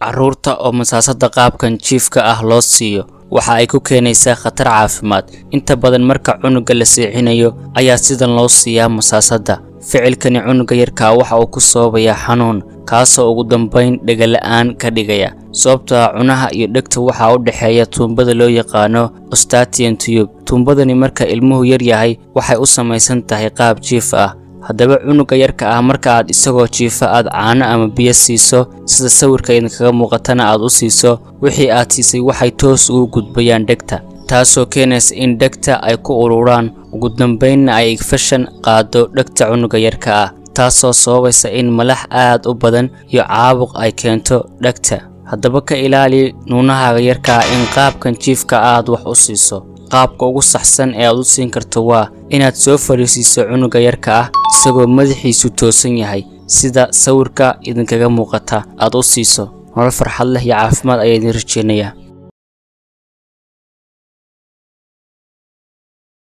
Carruurta oo masaasada qaabkan jiifka ah loo siiyo waxa ay ku keenaysaa khatar caafimaad. Inta badan marka cunuga la seexinayo ayaa sidan loo siiyaa masaasada. Ficilkani cunuga yarka waxa uu ku sababayaa xanuun, kaasoo ugu dambeyn dhega la'aan ka dhigaya. Sababtoo ah cunaha iyo dhegta waxa u dhaxeeya tuumbada loo yaqaano eustachian tube. Tuumbadani marka ilmuhu yar yahay waxay u samaysan tahay qaab jiif ah. Haddaba cunuga yarka ah marka aad isagoo jiifa aad caano ama biyo siiso, sida sawirka idinkaga muuqatana aad u siiso, wixii aad siisay waxay toos ugu gudbayaan dhegta, taasoo keenaysa in dhegta ay ku ururaan, ugu dambeynna ay infekshan qaado dhegta cunuga yarka ah, taasoo sababaysa in malax aad u badan iyo caabuq ay keento dhegta. Haddaba ka ilaali nuunahaaga yarka ah in qaabkan jiifka aad wax u siiso. Qaabka ugu saxsan ee aad u siin karto waa inaad soo fariisiiso cunuga yarka ah isagoo madaxiisu toosan yahay, sida sawirka idinkaga muuqata aad u siiso. Nolol farxad leh iyo caafimaad ayaan idin rajeynayaa.